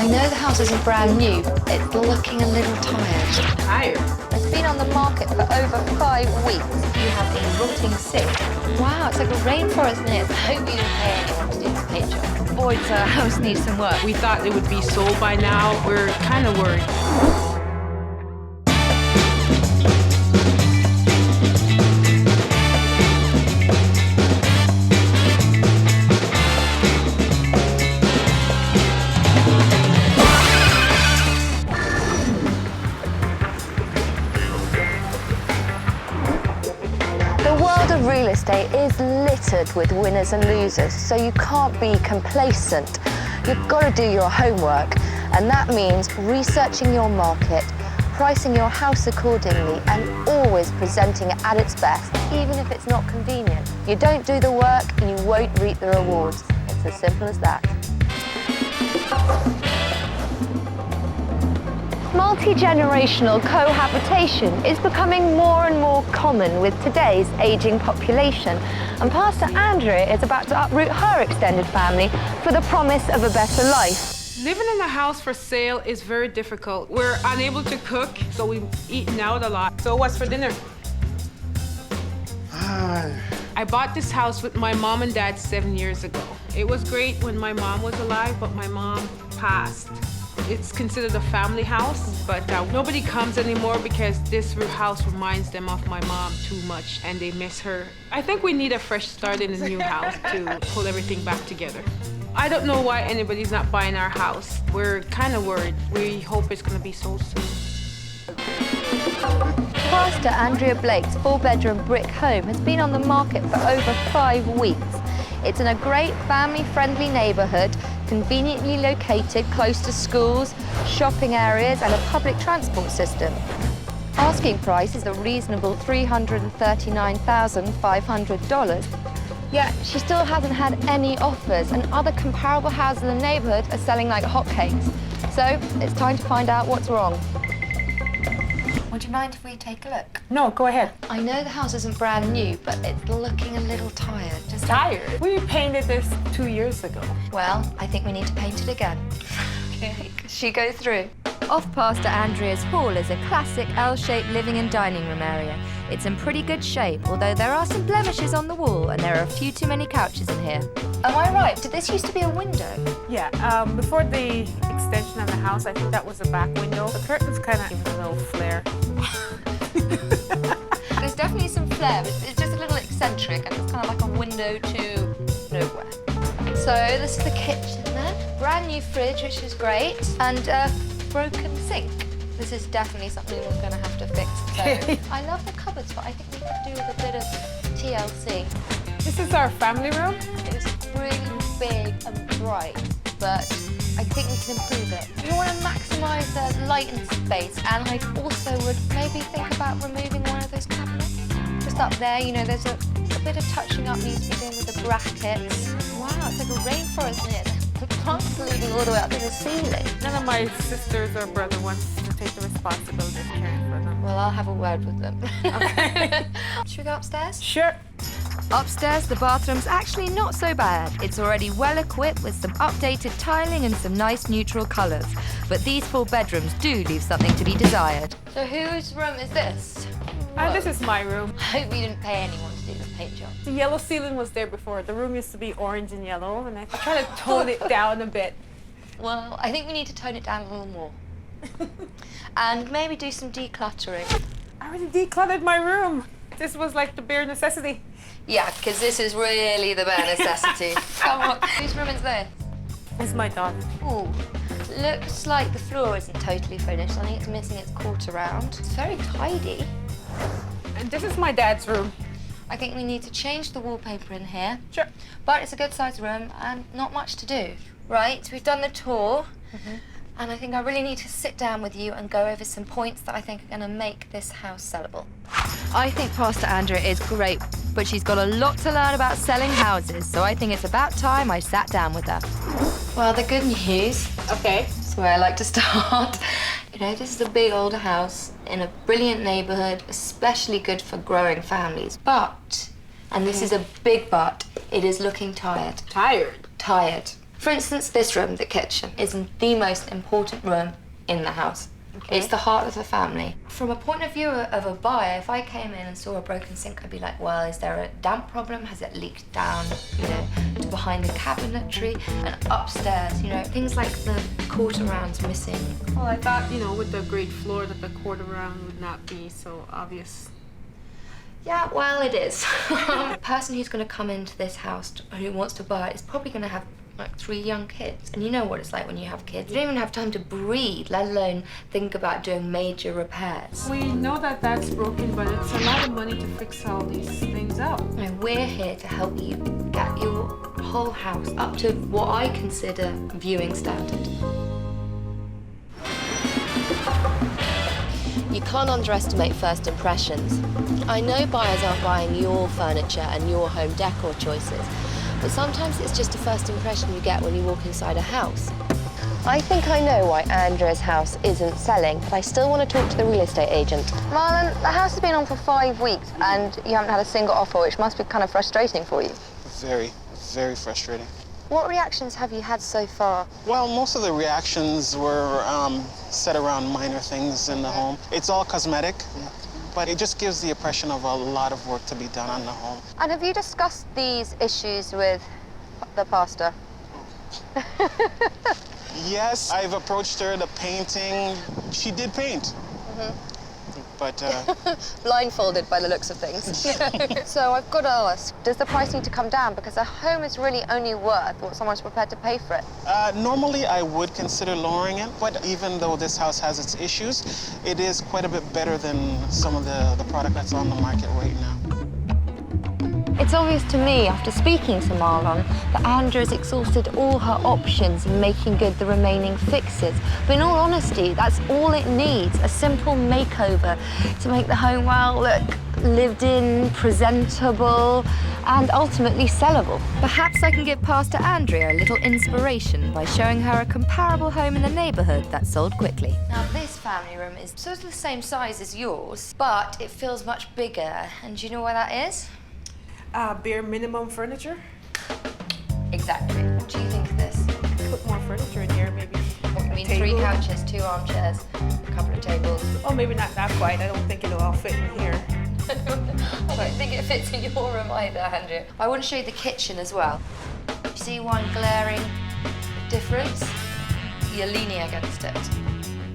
know the house isn't brand new, but it's looking a little tired. Tired? It's been on the market for over 5 weeks. You have a rotting sink. Wow, it's like a rainforest in it. I hope you didn't pay anyone to do this paint job. Boyd's house needs some work. We thought it would be sold by now. We're kind of worried. Real estate is littered with winners and losers, so you can't be complacent. You've got to do your homework, and that means researching your market, pricing your house accordingly, and always presenting it at its best, even if it's not convenient. You don't do the work, and you won't reap the rewards. It's as simple as that. Multi-generational cohabitation is becoming more and more common with today's ageing population, and Pastor Andrea is about to uproot her extended family for the promise of a better life. Living in a house for sale is very difficult. We're unable to cook, so we've eaten out a lot. So what's for dinner? I bought this house with my mom and dad 7 years ago. It was great when my mom was alive, but my mom passed. It's considered a family house, but nobody comes anymore because this house reminds them of my mom too much and they miss her. I think we need a fresh start in a new house to pull everything back together. I don't know why anybody's not buying our house. We're kind of worried. We hope it's going to be sold soon. Pastor Andrea Blake's 4-bedroom brick home has been on the market for over 5 weeks. It's in a great family-friendly neighborhood, conveniently located close to schools, shopping areas, and a public transport system. Asking price is a reasonable $339,500. Yet she still hasn't had any offers, and other comparable houses in the neighborhood are selling like hotcakes. So it's time to find out what's wrong. Would you mind if we take a look? No, go ahead. I know the house isn't brand new, but it's looking a little tired. Just Tired? We painted this 2 years ago. Well, I think we need to paint it again. Okay. She go through. Off Pastor Andrea's hall is a classic L-shaped living and dining room area. It's in pretty good shape, although there are some blemishes on the wall and there are a few too many couches in here. Am I right? Did this used to be a window? Yeah, before the extension of the house, I think that was a back window. The curtains kind of give it a little flare. There's definitely some flair, but it's just a little eccentric and it's kind of like a window to nowhere. So this is the kitchen there. Brand new fridge, which is great, and a broken sink. This is definitely something we're going to have to fix. So I love the cupboards, but I think we could do with a bit of TLC. This is our family room. It's really big and bright, but I think we can improve it. We want to maximise the light and space, and I also would maybe think about removing one of those cabinets. Just up there, you know, there's a bit of touching up needs to be done with the brackets. Wow, it's like a rainforest in it. The plants leading all the way up to the ceiling. None of my sisters or brother wants to take the responsibility of caring for them. Well, I'll have a word with them. Okay. Should we go upstairs? Sure. Upstairs, the bathroom's actually not so bad. It's already well equipped with some updated tiling and some nice neutral colours. But these 4 bedrooms do leave something to be desired. So whose room is this? This is my room. I hope you didn't pay anyone to do this paint job. The yellow ceiling was there before. The room used to be orange and yellow, and I tried to tone it down a bit. Well, I think we need to tone it down a little more. And maybe do some decluttering. I already decluttered my room. This was like the bare necessity. Yeah, because this is really the bare necessity. Come on. Whose room is this? It's my daughter. Ooh. Looks like the floor isn't totally finished. I think it's missing its quarter round. It's very tidy. And this is my dad's room. I think we need to change the wallpaper in here. Sure. But it's a good sized room and not much to do. Right, we've done the tour. And I think I really need to sit down with you and go over some points that I think are going to make this house sellable. I think Pastor Andrea is great, but she's got a lot to learn about selling houses, so I think it's about time I sat down with her. Well, the good news. Okay. That's where I like to start. You know, this is a big older house in a brilliant neighborhood, especially good for growing families. But, and this is a big but, it is looking tired. Tired? Tired. For instance, this room, the kitchen, is the most important room in the house. Okay. It's the heart of the family. From a point of view of a buyer, if I came in and saw a broken sink, I'd be like, well, is there a damp problem? Has it leaked down, to behind the cabinetry and upstairs, things like the quarter-rounds missing. Well, I thought, with the great floor that the quarter-round would not be so obvious. Yeah, well, it is. The person who's going to come into this house who wants to buy it is probably going to have like 3 young kids. And you know what it's like when you have kids. You don't even have time to breathe, let alone think about doing major repairs. We know that that's broken, but it's a lot of money to fix all these things up. And we're here to help you get your whole house up to what I consider viewing standard. You can't underestimate first impressions. I know buyers aren't buying your furniture and your home decor choices, but sometimes it's just a first impression you get when you walk inside a house. I think I know why Andrea's house isn't selling, but I still want to talk to the real estate agent. Marlon, the house has been on for 5 weeks and you haven't had a single offer, which must be kind of frustrating for you. Very, very frustrating. What reactions have you had so far? Well, most of the reactions were set around minor things in the home. It's all cosmetic, but it just gives the impression of a lot of work to be done on the home. And have you discussed these issues with the pastor? Yes, I've approached her, the painting. She did paint. But blindfolded by the looks of things. So I've got to ask, does the price need to come down? Because a home is really only worth what someone's prepared to pay for it. Normally I would consider lowering it, but even though this house has its issues, it is quite a bit better than some of the product that's on the market right now. It's obvious to me, after speaking to Marlon, that Andrea's exhausted all her options in making good the remaining fixes. But in all honesty, that's all it needs, a simple makeover to make the home, well, look lived in, presentable, and ultimately sellable. Perhaps I can give Pastor Andrea a little inspiration by showing her a comparable home in the neighborhood that sold quickly. Now, this family room is sort of the same size as yours, but it feels much bigger. And do you know why that is? Bare minimum furniture? Exactly. What do you think of this? Put more furniture in here, maybe. What, you mean 3 couches, 2 armchairs, a couple of tables? Oh, maybe not that quite. I don't think it'll all fit in here. I don't think it fits in your room either, Andrea. I want to show you the kitchen as well. You see one glaring difference? You're leaning against it.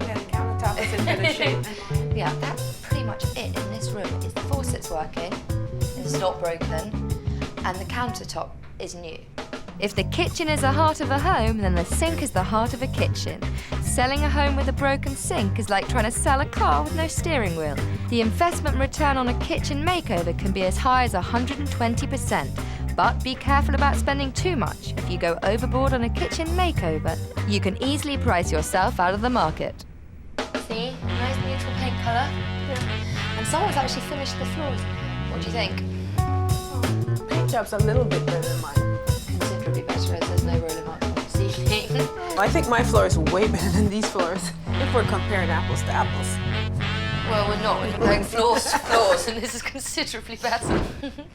Yeah, the countertop is in better shape. Yeah, that's pretty much it in this room. Is the faucet's working, it's not broken, and the countertop is new. If the kitchen is the heart of a home, then the sink is the heart of a kitchen. Selling a home with a broken sink is like trying to sell a car with no steering wheel. The investment return on a kitchen makeover can be as high as 120%. But be careful about spending too much. If you go overboard on a kitchen makeover, you can easily price yourself out of the market. See? Nice neutral paint colour. Yeah. And someone's actually finished the floors. What do you think? Paint job's a little bit better than mine. Considerably better, as there's no roller marks on the ceiling. I think my floor is way better than these floors, if we're comparing apples to apples. Well, we're not. We're comparing floors to floors, and this is considerably better.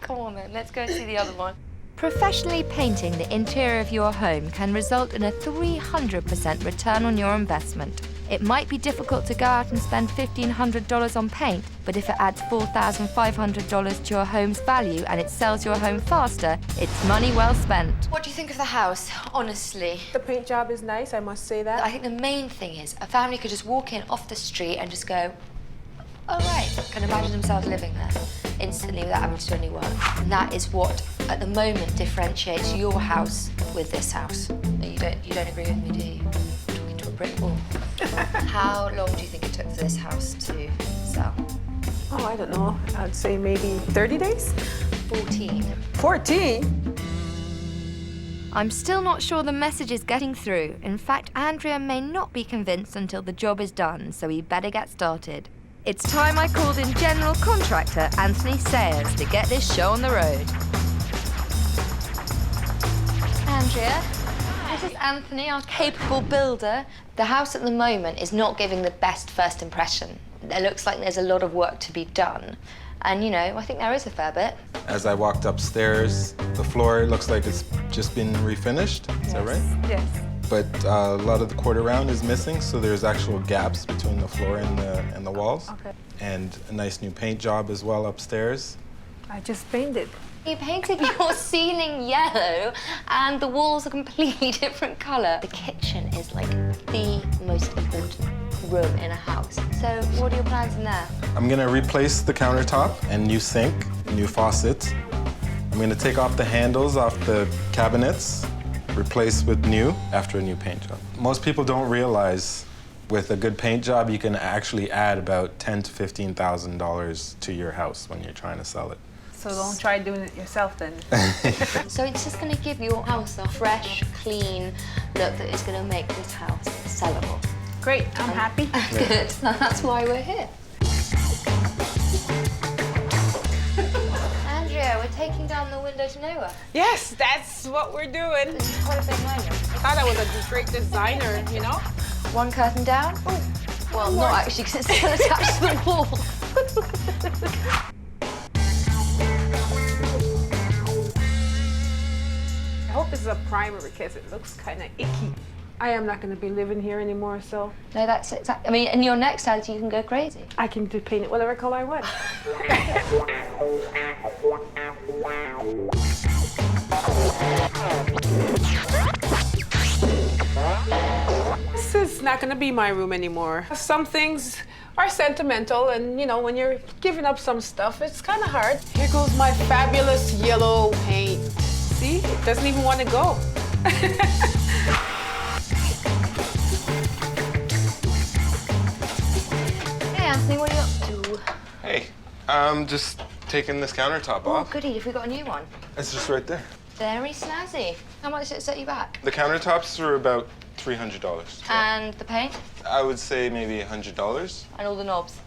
Come on, then. Let's go and see the other one. Professionally painting the interior of your home can result in a 300% return on your investment. It might be difficult to go out and spend $1,500 on paint, but if it adds $4,500 to your home's value and it sells your home faster, it's money well spent. What do you think of the house, honestly? The paint job is nice, I must say that. I think the main thing is a family could just walk in off the street and just go, oh, right, can imagine themselves living there instantly without having to do any work. And that is what, at the moment, differentiates your house with this house. You don't agree with me, do you? I'm talking to a brick wall. How long do you think it took for this house to sell? Oh, I don't know. I'd say maybe 30 days? 14. 14? I'm still not sure the message is getting through. In fact, Andrea may not be convinced until the job is done, so we better get started. It's time I called in general contractor Anthony Sayers to get this show on the road. Andrea, this is Anthony, our capable builder. The house at the moment is not giving the best first impression. It looks like there's a lot of work to be done. And you know, I think there is a fair bit. As I walked upstairs, the floor looks like it's just been refinished. Is that right? Yes. But a lot of the quarter round is missing, so there's actual gaps between the floor and the walls. Okay. And a nice new paint job as well upstairs. I just painted. You painted your ceiling yellow and the walls a completely different colour. The kitchen is like the most important room in a house. So what are your plans in there? I'm gonna replace the countertop and new sink, new faucets. I'm gonna take off the handles off the cabinets, replace with new after a new paint job. Most people don't realize with a good paint job, you can actually add about $10,000 to $15,000 to your house when you're trying to sell it. So don't try doing it yourself then. So it's just going to give your house a fresh, clean look that is going to make this house sellable. Great, I'm happy. Good, that's why we're here. Andrea, we're taking down the window to nowhere. Yes, that's what we're doing. This is quite a big moment. I thought I was a great designer, you know? One curtain down. Oh, Well, not actually, because it's still attached to the wall. I hope this is a primer because it looks kind of icky. I am not going to be living here anymore, so No, that's exactly. I mean, in your next house, you can go crazy. I can paint it whatever color I want. This is not going to be my room anymore. Some things are sentimental, and you know, when you're giving up some stuff, it's kind of hard. Here goes my fabulous yellow paint. See, it doesn't even want to go. Hey, Anthony, what are you up to? Hey, I'm just taking this countertop Oh, off. goody, have we got a new one? It's just right there. Very snazzy. How much did it set you back? The countertops are about $300. And the paint? I would say maybe $100, And all the knobs?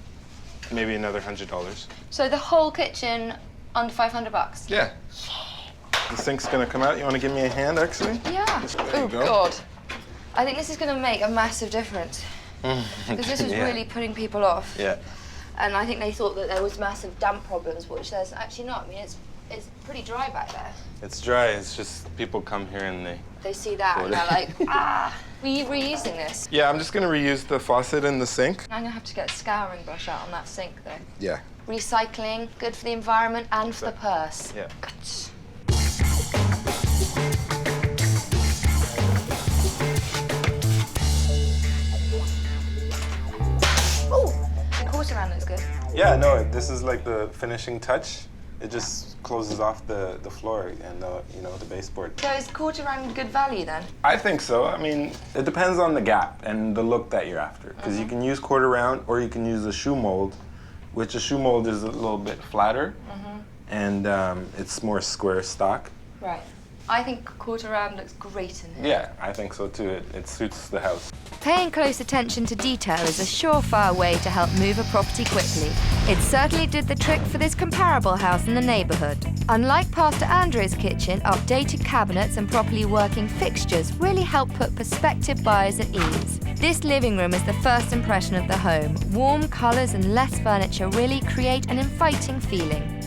maybe another $100. So the whole kitchen under 500 bucks? Yeah. The sink's gonna come out. You wanna give me a hand, actually? Yeah. There you Oh, go. God. I think this is going to make a massive difference. Because this was Yeah. really putting people off. Yeah. And I think they thought that there was massive damp problems, which there's actually not. I mean, it's pretty dry back there. It's dry. It's just people come here and They see that and they're like, ah, we're reusing this. Yeah, I'm just gonna reuse the faucet and the sink. I'm going to have to get a scouring brush out on that sink, though. Yeah. Recycling, good for the environment and for the purse. Yeah. Oh, the quarter round looks good. Yeah, no, this is like the finishing touch. It just closes off the floor and the baseboard. So is quarter round good value then? I think so. I mean, it depends on the gap and the look that you're after. Because you can use quarter round or you can use a shoe mold, which a shoe mold is a little bit flatter and it's more square stock. Right. I think quarter round looks great in here. Yeah, I think so too. It suits the house. Paying close attention to detail is a surefire way to help move a property quickly. It certainly did the trick for this comparable house in the neighbourhood. Unlike Pastor Andrea's kitchen, updated cabinets and properly working fixtures really help put prospective buyers at ease. This living room is the first impression of the home. Warm colours and less furniture really create an inviting feeling.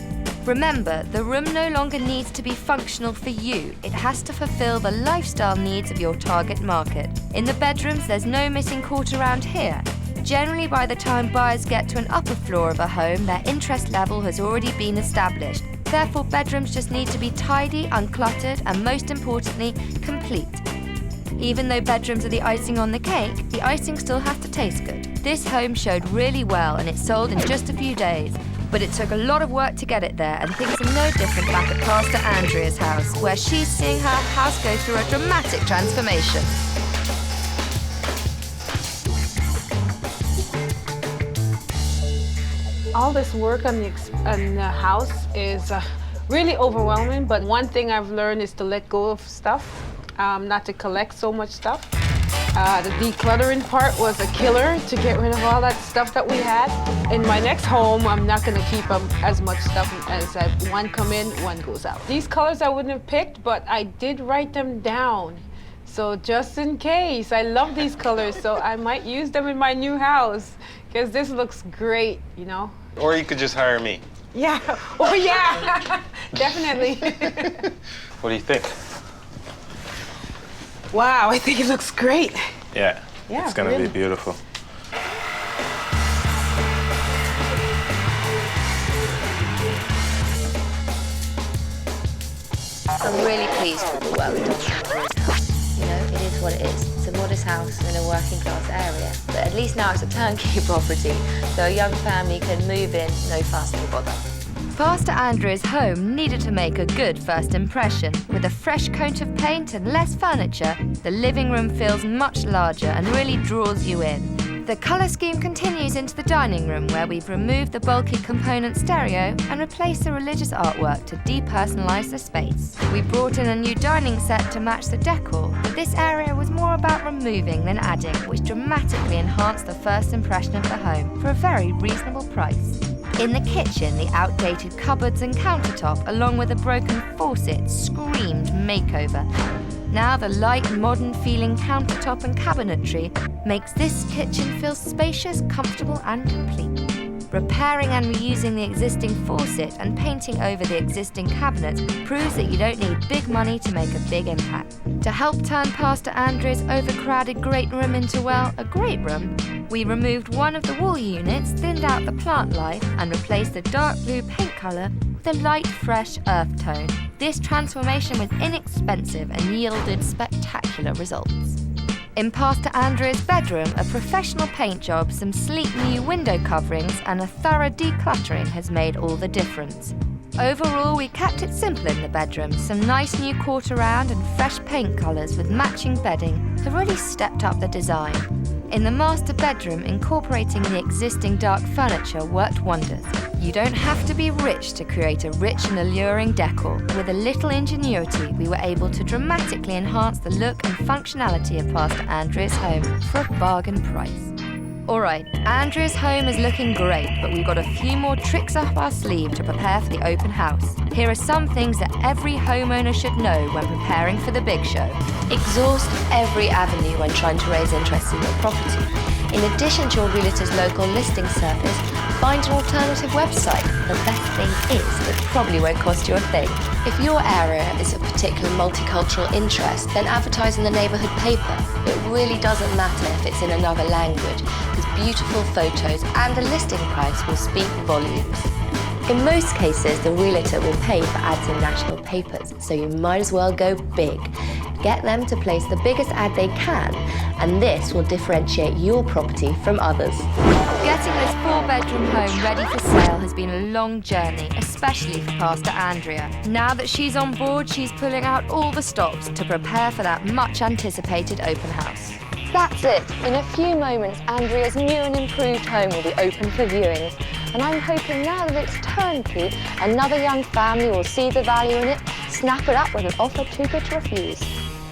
Remember, the room no longer needs to be functional for you. It has to fulfill the lifestyle needs of your target market. In the bedrooms, there's no missing quarter round here. Generally, by the time buyers get to an upper floor of a home, their interest level has already been established. Therefore, bedrooms just need to be tidy, uncluttered, and most importantly, complete. Even though bedrooms are the icing on the cake, the icing still has to taste good. This home showed really well and it sold in just a few days. But it took a lot of work to get it there, and things are no different back at Pastor Andrea's house, where she's seeing her house go through a dramatic transformation. All this work on the house is really overwhelming, but one thing I've learned is to let go of stuff, not to collect so much stuff. The decluttering part was a killer to get rid of all that stuff that we had. In my next home, I'm not going to keep as much stuff as one come in, one goes out. These colors I wouldn't have picked, but I did write them down. So just in case, I love these colors, so I might use them in my new house because this looks great, you know? Or you could just hire me. Yeah. Oh, yeah. Definitely. What do you think? Wow, I think it looks great. Yeah. Yeah, it's gonna really. be beautiful. I'm really pleased with the work done on Andrea's house. You know, it is what it is. It's a modest house in a working class area. But at least now it's a turnkey property, so a young family can move in, no fuss, no bother. Pastor Andrea's home needed to make a good first impression. With a fresh coat of paint and less furniture, the living room feels much larger and really draws you in. The colour scheme continues into the dining room, where we've removed the bulky component stereo and replaced the religious artwork to depersonalise the space. We brought in a new dining set to match the decor, but this area was more about removing than adding, which dramatically enhanced the first impression of the home for a very reasonable price. In the kitchen, the outdated cupboards and countertop, along with a broken faucet, screamed makeover. Now the light, modern-feeling countertop and cabinetry makes this kitchen feel spacious, comfortable and complete. Repairing and reusing the existing faucet and painting over the existing cabinets proves that you don't need big money to make a big impact. To help turn Pastor Andrea's overcrowded great room into, well, a great room, we removed one of the wall units, thinned out the plant life, and replaced the dark blue paint colour with a light, fresh earth tone. This transformation was inexpensive and yielded spectacular results. In Pastor Andrea's bedroom, a professional paint job, some sleek new window coverings, and a thorough decluttering has made all the difference. Overall, we kept it simple in the bedroom. Some nice new quarter-round and fresh paint colours with matching bedding have really stepped up the design. In the master bedroom, incorporating the existing dark furniture worked wonders. You don't have to be rich to create a rich and alluring decor. With a little ingenuity, we were able to dramatically enhance the look and functionality of Pastor Andrea's home for a bargain price. Alright, Andrea's home is looking great, but we've got a few more tricks up our sleeve to prepare for the open house. Here are some things that every homeowner should know when preparing for the big show. Exhaust every avenue when trying to raise interest in your property. In addition to your realtor's local listing service, find an alternative website. The best thing is, it probably won't cost you a thing. If your area is of particular multicultural interest, then advertise in the neighbourhood paper. It really doesn't matter if it's in another language, because beautiful photos and a listing price will speak volumes. In most cases, the realtor will pay for ads in national papers, so you might as well go big. Get them to place the biggest ad they can, and this will differentiate your property from others. Getting this 4-bedroom home ready for sale has been a long journey, especially for Pastor Andrea. Now that she's on board, she's pulling out all the stops to prepare for that much-anticipated open house. That's it. In a few moments, Andrea's new and improved home will be open for viewings. And I'm hoping now that it's turnkey, another young family will see the value in it, snap it up with an offer too good to refuse.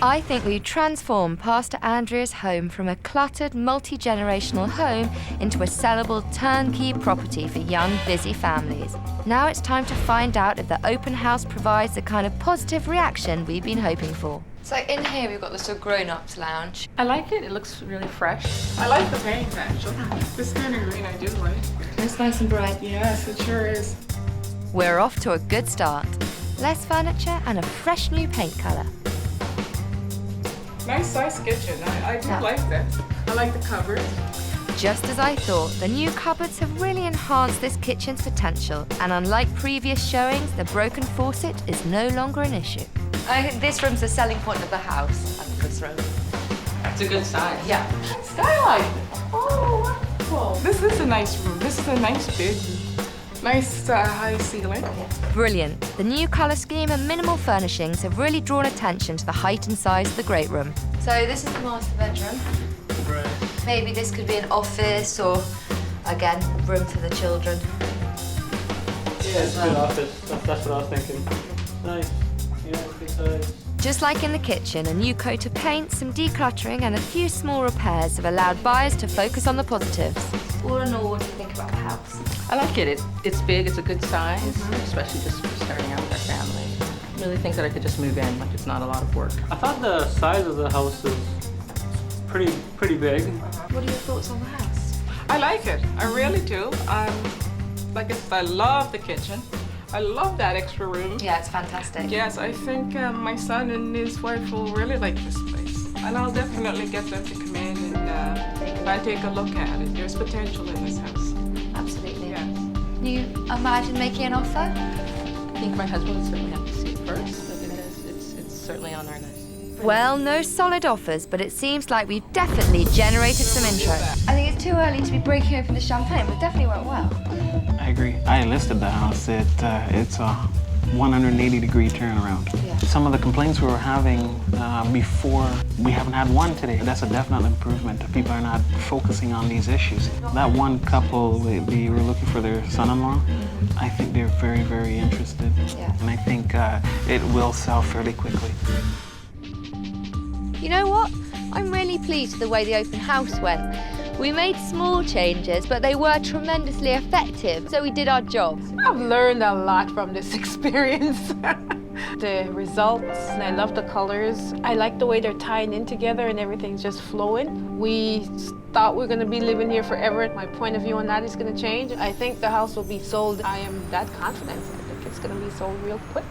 I think we've transformed Pastor Andrea's home from a cluttered, multi-generational home into a sellable turnkey property for young, busy families. Now it's time to find out if the open house provides the kind of positive reaction we've been hoping for. So in here we've got the sort of grown-ups lounge. I like it. It looks really fresh. I like the paint, actually. This kind of green I do like. It's nice and bright. Yes, it sure is. We're off to a good start. Less furniture and a fresh new paint colour. Nice size kitchen. I do like that. I like the cupboard. Just as I thought, the new cupboards have really enhanced this kitchen's potential, and unlike previous showings, the broken faucet is no longer an issue. This room's the selling point of the house. I love this room. It's a good size. Yeah. Skylight. Oh, wonderful. This is a nice room. This is a nice bed. Nice high ceiling. Brilliant. The new colour scheme and minimal furnishings have really drawn attention to the height and size of the great room. So this is the master bedroom. Right. Maybe this could be an office or, again, room for the children. Yeah, it's a good office. That's what I was thinking. Nice. Yeah, good size. Just like in the kitchen, a new coat of paint, some decluttering and a few small repairs have allowed buyers to focus on the positives. All in all, what do you think about the house? I like it. It's big. It's a good size, especially just for starting out with our family. Really think that I could just move in. Like it's not a lot of work. I thought the size of the house is pretty big. What are your thoughts on the house? I like it. I really do. Like I love the kitchen. I love that extra room. Yeah, it's fantastic. Yes, I think my son and his wife will really like this place. And I'll definitely get them to come in and take a look at it. There's potential in this house. Absolutely. Yeah. You imagine making an offer? I think my husband would certainly have to see it first, but it's certainly on our list. Well, no solid offers, but it seems like we've definitely generated some interest. I think it's too early to be breaking open the champagne, but definitely went well. I agree. I listed the house. It's a 180-degree turnaround. Yeah. Some of the complaints we were having before, we haven't had one today. That's a definite improvement. People are not focusing on these issues. That one couple, they were looking for their son-in-law. I think they're very, very interested. Yeah. And I think it will sell fairly quickly. You know what? I'm really pleased with the way the open house went. We made small changes, but they were tremendously effective, so we did our job. I've learned a lot from this experience. The results, and I love the colors. I like the way they're tying in together and everything's just flowing. We thought we were going to be living here forever. My point of view on that is going to change. I think the house will be sold. I am that confident. I think it's going to be sold real quick.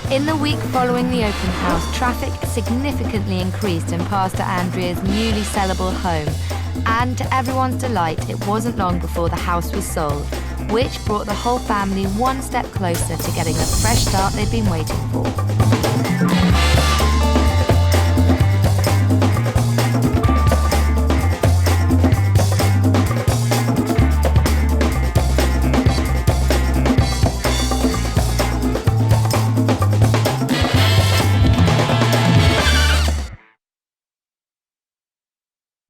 In the week following the open house, traffic significantly increased in Pastor Andrea's newly sellable home. And to everyone's delight, it wasn't long before the house was sold, which brought the whole family one step closer to getting the fresh start they'd been waiting for.